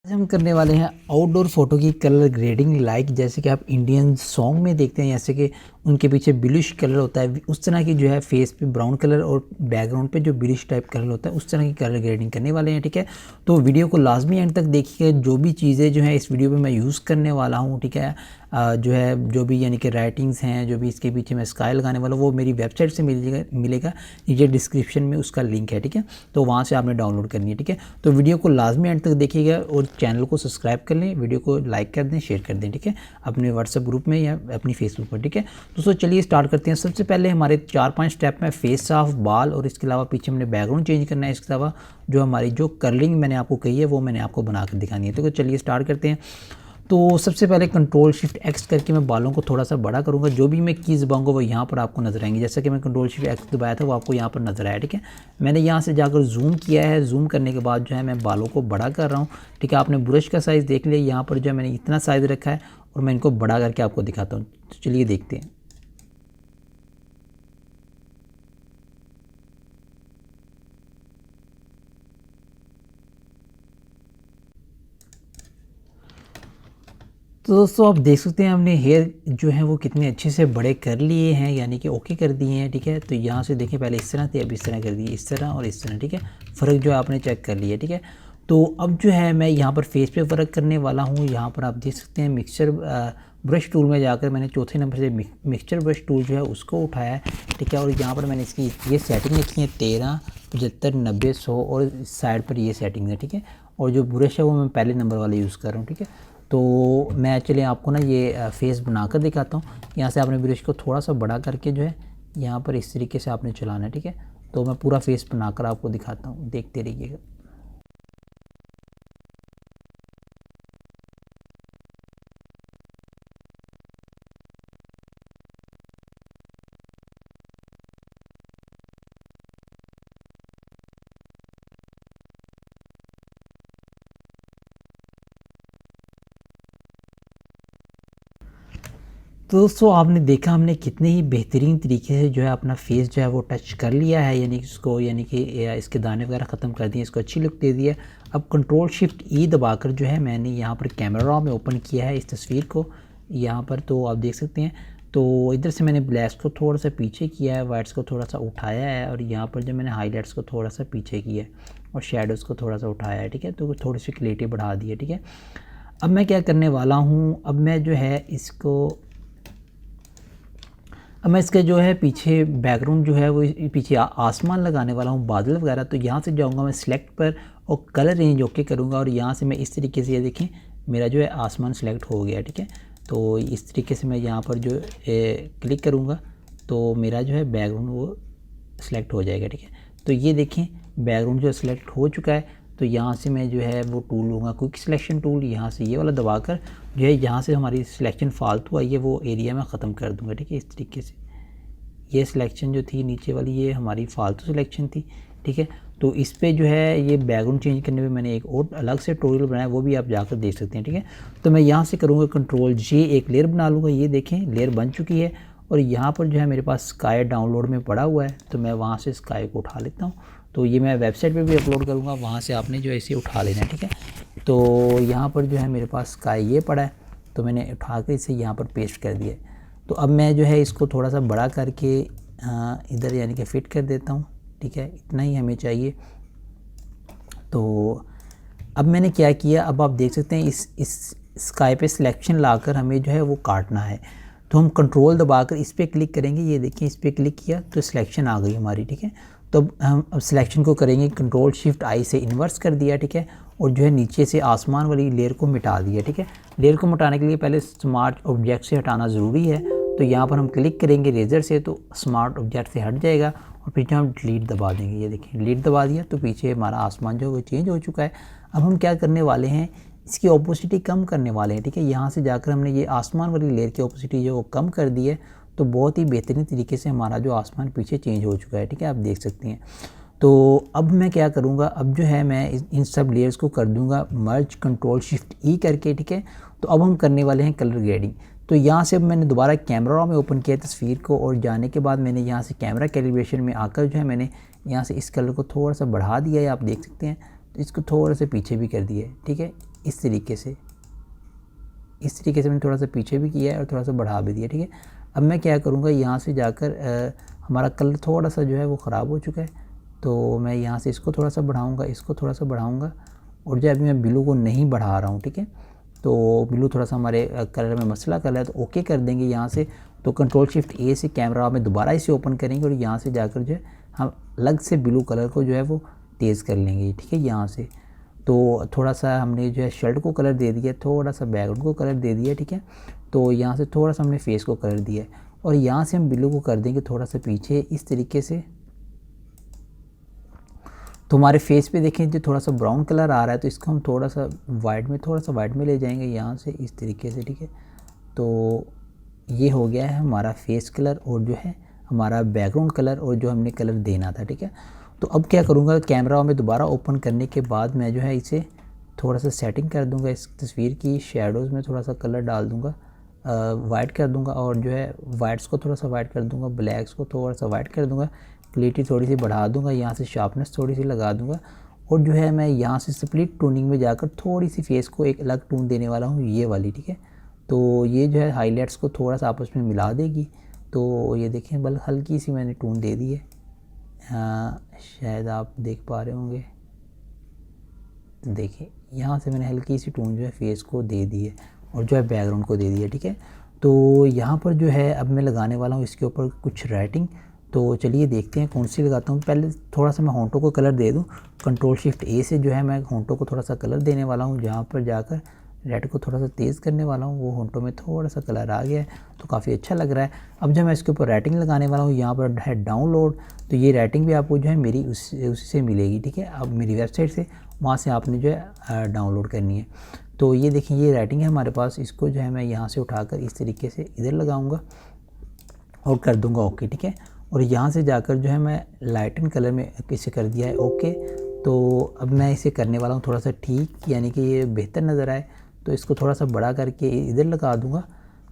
आज हम करने वाले हैं आउटडोर फोटो की कलर ग्रेडिंग। लाइक जैसे कि आप इंडियन सॉन्ग में देखते हैं, जैसे कि उनके पीछे ब्लूइश कलर होता है, उस तरह की जो है फेस पे ब्राउन कलर और बैकग्राउंड पे जो ब्लूइश टाइप कलर होता है, उस तरह की कलर ग्रेडिंग करने वाले हैं। ठीक है, तो वीडियो को लाजमी एंड तक देखिए। जो भी चीज़ें जो है इस वीडियो में मैं यूज़ करने वाला हूँ, ठीक है, जो भी यानी कि राइटिंग्स हैं, जो भी इसके पीछे मैं स्काई लगाने वाला हूँ, वो मेरी वेबसाइट से मिलेगा। नीचे डिस्क्रिप्शन में उसका लिंक है। ठीक है, तो वहाँ से आपने डाउनलोड करनी है। ठीक है, तो वीडियो को लाजमी एंड तक देखिएगा और चैनल को सब्सक्राइब कर लें, वीडियो को लाइक कर दें, शेयर कर दें। ठीक है, अपने व्हाट्सएप ग्रुप में या अपनी फेसबुक पर। ठीक है दोस्तों, चलिए स्टार्ट करते हैं। सबसे पहले हमारे 4-5 स्टेप में फेस साफ, बाल और इसके अलावा पीछे हमने बैकग्राउंड चेंज करना है। इसके अलावा जो हमारी जो कर्लिंग मैंने आपको कही है वो मैंने आपको बना कर दिखानी है। तो चलिए स्टार्ट करते हैं। तो सबसे पहले Ctrl+Shift+X करके मैं बालों को थोड़ा सा बड़ा करूँगा। जो भी मैं कीज़ दबाऊँगा वो यहाँ पर आपको नजर आएंगी। जैसा कि मैं Ctrl+Shift+X दबाया था वो आपको यहाँ पर नजर आया। ठीक है, मैंने यहाँ से जाकर जूम किया है। जूम करने के बाद जो है मैं बालों को बड़ा कर रहा हूँ। ठीक है, आपने ब्रश का साइज़ देख लिया। यहाँ पर जो है मैंने इतना साइज़ रखा है और मैं इनको बड़ा करके आपको दिखाता हूँ। तो चलिए देखते हैं। तो दोस्तों आप देख सकते हैं हमने हेयर जो है वो कितने अच्छे से बड़े कर लिए हैं, यानी कि ओके कर दिए हैं। ठीक है, तो यहाँ से देखें, पहले इस तरह थे, अब इस तरह कर दिए, इस तरह और इस तरह। ठीक है, फ़र्क जो है आपने चेक कर लिया। ठीक है, तो अब जो है मैं यहाँ पर फेस पे फ़र्क करने वाला हूँ। यहाँ पर आप देख सकते हैं मिक्सचर ब्रश टूल में जाकर मैंने चौथे नंबर से मिक्सचर ब्रश टूल जो है उसको उठाया है। ठीक है, और यहाँ पर मैंने इसकी ये सेटिंग रखी है 13, 75, 90, 100 और साइड पर ये सेटिंग है। ठीक है, और जो ब्रश है वो मैं पहले नंबर वाला यूज़ कर रहा हूँ। ठीक है, तो मैं चलिए आपको ना ये फेस बनाकर दिखाता हूँ। यहाँ से आपने ब्रश को थोड़ा सा बड़ा करके जो है यहाँ पर इस तरीके से आपने चलाना है। ठीक है, तो मैं पूरा फेस बनाकर आपको दिखाता हूँ, देखते रहिएगा। तो दोस्तों आपने देखा हमने कितने ही बेहतरीन तरीके से जो है अपना फेस जो है वो टच कर लिया है, यानी कि इसके दाने वगैरह ख़त्म कर दिए, इसको अच्छी लुक दे दी है। अब Ctrl+Shift+E दबाकर जो है मैंने यहाँ पर कैमरा रॉ में ओपन किया है इस तस्वीर को यहाँ पर, तो आप देख सकते हैं। तो इधर से मैंने ब्लैक्स को थोड़ा सा पीछे किया है, वाइट्स को थोड़ा सा उठाया है, और यहाँ पर जो मैंने हाईलाइट्स को थोड़ा सा पीछे किया है और शेडोज़ को थोड़ा सा उठाया है। ठीक है, तो थोड़ी सी क्लैरिटी बढ़ा दी है। ठीक है, अब मैं क्या करने वाला हूँ, अब मैं जो है इसके जो है पीछे बैकग्राउंड जो है वो पीछे आसमान लगाने वाला हूँ, बादल वगैरह। तो यहाँ से जाऊँगा मैं सिलेक्ट पर और कलर रेंज ओके करूँगा, और यहाँ से मैं इस तरीके से, ये देखें मेरा जो है आसमान सेलेक्ट हो गया। ठीक है, तो इस तरीके से मैं यहाँ पर जो क्लिक करूँगा तो मेरा जो है बैकग्राउंड वो सिलेक्ट हो जाएगा। ठीक है, तो ये देखें बैकग्राउंड जो सिलेक्ट हो चुका है। तो यहाँ से मैं जो है वो टूल लूँगा, क्विक सिलेक्शन टूल, यहाँ से ये वाला दबाकर जो है यहाँ से हमारी सिलेक्शन फालतू आई है वो एरिया में ख़त्म कर दूँगा। ठीक है, इस तरीके से ये सिलेक्शन जो थी नीचे वाली ये हमारी फालतू सिलेक्शन थी। ठीक है, तो इस पे जो है ये बैकग्राउंड चेंज करने में मैंने एक और अलग से ट्यूटोरियल बनाया, वो भी आप जाकर देख सकते हैं। ठीक है, तो मैं यहाँ से करूँगा Ctrl+J, एक लेयर बना लूँगा। ये देखें लेयर बन चुकी है, और यहाँ पर जो है मेरे पास स्काई डाउनलोड में पड़ा हुआ है, तो मैं वहाँ से स्काई को उठा लेता हूँ। तो ये मैं वेबसाइट पे भी अपलोड करूँगा, वहाँ से आपने जो है इसे उठा लेना है। ठीक है, तो यहाँ पर जो है मेरे पास स्काई ये पड़ा है, तो मैंने उठा कर इसे यहाँ पर पेस्ट कर दिया। तो अब मैं जो है इसको थोड़ा सा बड़ा करके इधर यानी कि फ़िट कर देता हूँ। ठीक है, इतना ही हमें चाहिए। तो अब मैंने क्या किया, अब आप देख सकते हैं इस स्काई पे सिलेक्शन लाकर हमें जो है वो काटना है। तो हम कंट्रोल दबाकर इस पर क्लिक करेंगे, ये देखिए इस पर क्लिक किया तो सिलेक्शन आ गई हमारी। ठीक है, तो हम अब सिलेक्शन को करेंगे Ctrl+Shift+I से इन्वर्स कर दिया। ठीक है, और जो है नीचे से आसमान वाली लेयर को मिटा दिया। ठीक है, लेयर को मिटाने के लिए पहले स्मार्ट ऑब्जेक्ट से हटाना ज़रूरी है। तो यहाँ पर हम क्लिक करेंगे रेजर से, तो स्मार्ट ऑब्जेक्ट से हट जाएगा, और पीछे हम डिलीट दबा देंगे। ये देखिए डिलीट दबा दिया तो पीछे हमारा आसमान जो है वो चेंज हो चुका है। अब हम क्या करने वाले हैं, इसकी ऑपोसिटी कम करने वाले हैं। ठीक है, यहाँ से जाकर हमने ये आसमान वाली लेयर की ऑपोसिटी जो वो कम कर दी है, तो बहुत ही बेहतरीन तरीके से हमारा जो आसमान पीछे चेंज हो चुका है। ठीक है, आप देख सकते हैं। तो अब मैं क्या करूँगा, अब जो है मैं इन सब लेयर्स को कर दूँगा मर्ज Ctrl+Shift+E करके। ठीक है, तो अब हम करने वाले हैं कलर ग्रेडिंग। तो यहाँ से अब मैंने दोबारा कैमरा रॉ में ओपन किया तस्वीर को, और जाने के बाद मैंने यहाँ से कैमरा कैलिब्रेशन में आकर जो है मैंने यहाँ से इस कलर को थोड़ा सा बढ़ा दिया है, आप देख सकते हैं। तो इसको थोड़ा सा पीछे भी कर दिया है। ठीक है, इस तरीके से मैंने थोड़ा सा पीछे भी किया है और थोड़ा सा बढ़ा भी दिया, ठीक है। अब मैं क्या करूँगा, यहाँ से जाकर हमारा कलर थोड़ा सा जो है वो ख़राब हो चुका है, तो मैं यहाँ से इसको थोड़ा सा बढ़ाऊँगा, इसको थोड़ा सा बढ़ाऊँगा, और जो अभी मैं ब्लू को नहीं बढ़ा रहा हूँ, ठीक है। तो ब्लू थोड़ा सा हमारे कलर में मसला कर रहा है, तो ओके कर देंगे यहाँ से। तो कंट्रोल शिफ्ट ए से कैमरा में दोबारा इसे ओपन करेंगे और यहाँ से जाकर जो है हम अलग से ब्लू कलर को जो है वो तेज़ कर लेंगे, ठीक है, यहाँ से। तो थोड़ा सा हमने जो है शर्ट को कलर दे दिया, थोड़ा सा बैकग्राउंड को कलर दे दिया, ठीक है। तो यहाँ से थोड़ा सा हमने फेस को कलर दिया है और यहाँ से हम ब्लू को कर देंगे थोड़ा सा पीछे इस तरीके से। तो हमारे फेस पे देखें जो थोड़ा सा ब्राउन कलर आ रहा है, तो इसको हम थोड़ा सा वाइट में ले जाएंगे यहाँ से इस तरीके से, ठीक है। तो ये हो गया है हमारा फेस कलर और जो है हमारा बैकग्राउंड कलर और जो हमने कलर देना था, ठीक है। तो अब क्या करूँगा, कैमरा में दोबारा ओपन करने के बाद मैं जो है इसे थोड़ा सा सेटिंग कर दूँगा, इस तस्वीर की शेडोज़ में थोड़ा सा कलर डाल दूँगा, वाइट कर दूँगा, और जो है वाइट्स को थोड़ा सा वाइट कर दूँगा, ब्लैक्स को थोड़ा सा वाइट कर दूँगा, क्लियरिटी थोड़ी सी बढ़ा दूँगा, यहाँ से शार्पनेस थोड़ी सी लगा दूँगा, और जो है मैं यहाँ से स्प्लिट टूनिंग में जाकर थोड़ी सी फेस को एक अलग टून देने वाला हूँ, ये वाली, ठीक है। तो ये जो है हाईलाइट्स को थोड़ा सा आपस में मिला देगी। तो ये देखें, बल हल्की सी मैंने टून दे दी है, शायद आप देख पा रहे होंगे। तो देखिए यहाँ से मैंने हल्की सी टून जो है फेस को दे दी है और जो है बैकग्राउंड को दे दी है, ठीक है। तो यहाँ पर जो है अब मैं लगाने वाला हूँ इसके ऊपर कुछ राइटिंग। तो चलिए देखते हैं कौन सी लगाता हूँ। पहले थोड़ा सा मैं होंठों को कलर दे दूँ, कंट्रोल शिफ्ट ए से जो है मैं होंठों को थोड़ा सा कलर देने वाला हूँ, जहाँ पर जाकर रेड को थोड़ा सा तेज़ करने वाला हूँ, वो होंठों में थोड़ा सा कलर आ गया है, तो काफ़ी अच्छा लग रहा है। अब जब मैं इसके ऊपर राइटिंग लगाने वाला हूँ, यहाँ पर है डाउनलोड, तो ये राइटिंग भी आपको जो है मेरी उसी से मिलेगी, ठीक है। अब मेरी वेबसाइट से, वहाँ से आपने जो है डाउनलोड करनी है। तो ये देखिए ये राइटिंग है हमारे पास, इसको जो है मैं यहाँ से उठाकर इस तरीके से इधर लगाऊँगा और कर दूँगा ओके, ठीक है। और यहाँ से जाकर जो है मैं लाइटन कलर में इसे कर दिया है ओके। तो अब मैं इसे करने वाला हूँ थोड़ा सा ठीक, यानी कि ये बेहतर नज़र आए, तो इसको थोड़ा सा बड़ा करके इधर लगा दूँगा।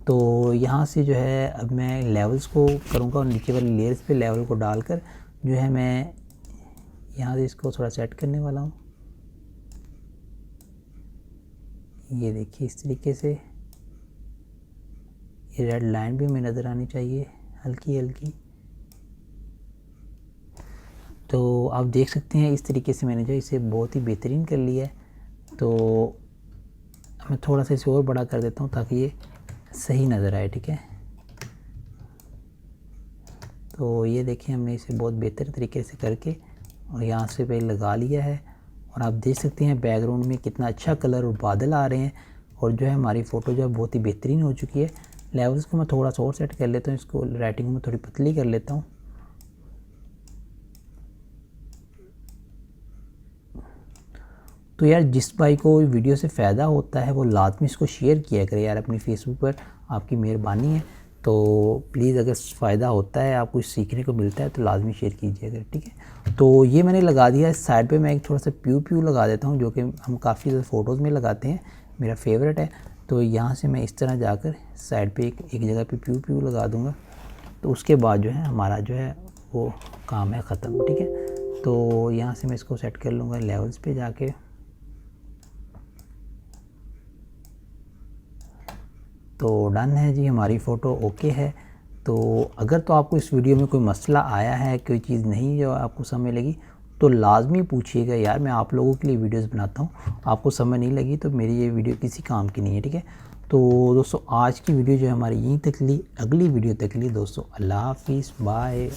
तो यहाँ से जो है अब मैं लेवल्स को करूँगा और नीचे वाली लेयर्स पे लेवल को डालकर जो है मैं यहाँ से इसको थोड़ा सेट करने वाला हूँ। ये देखिए इस तरीके से ये रेड लाइन भी हमें नज़र आनी चाहिए हल्की हल्की। तो आप देख सकते हैं इस तरीके से मैंने जो इसे बहुत ही बेहतरीन कर लिया है। तो मैं थोड़ा सा इसे और बड़ा कर देता हूँ ताकि ये सही नज़र आए, ठीक है। तो ये देखिए हमने इसे बहुत बेहतर तरीके से करके और यहाँ से पहले लगा लिया है, और आप देख सकते हैं बैकग्राउंड में कितना अच्छा कलर और बादल आ रहे हैं, और जो है हमारी फ़ोटो जो है बहुत ही बेहतरीन हो चुकी है। लेवल्स को मैं थोड़ा सा और सेट कर लेता हूँ, इसको राइटिंग में थोड़ी पतली कर लेता हूँ। तो यार जिस भाई को वीडियो से फ़ायदा होता है वो लाजमी इसको शेयर किया करे यार अपनी फेसबुक पर, आपकी मेहरबानी है। तो प्लीज़ अगर फ़ायदा होता है, आपको कुछ सीखने को मिलता है तो लाजमी शेयर कीजिएगा, ठीक है। तो ये मैंने लगा दिया है। साइड पे मैं एक थोड़ा सा प्यू लगा देता हूँ, जो कि हम काफ़ी ज़्यादा फ़ोटोज़ में लगाते हैं, मेरा फेवरेट है। तो यहाँ से मैं इस तरह जाकर साइड पे एक जगह पे प्यू लगा दूँगा। तो उसके बाद जो है हमारा जो है वो काम है ख़त्म, ठीक है। तो यहाँ से मैं इसको सेट कर लूँगा लेवल्स पे जाके। तो डन है जी, हमारी फ़ोटो ओके है। तो अगर तो आपको इस वीडियो में कोई मसला आया है, कोई चीज़ नहीं जो आपको समझ लगी, तो लाजमी पूछिएगा यार, मैं आप लोगों के लिए वीडियोस बनाता हूँ। आपको समझ नहीं लगी तो मेरी ये वीडियो किसी काम की नहीं है, ठीक है। तो दोस्तों आज की वीडियो जो है हमारी यहीं तक ली, अगली वीडियो तक ली दोस्तों, अल्लाह हाफिज़, बाय।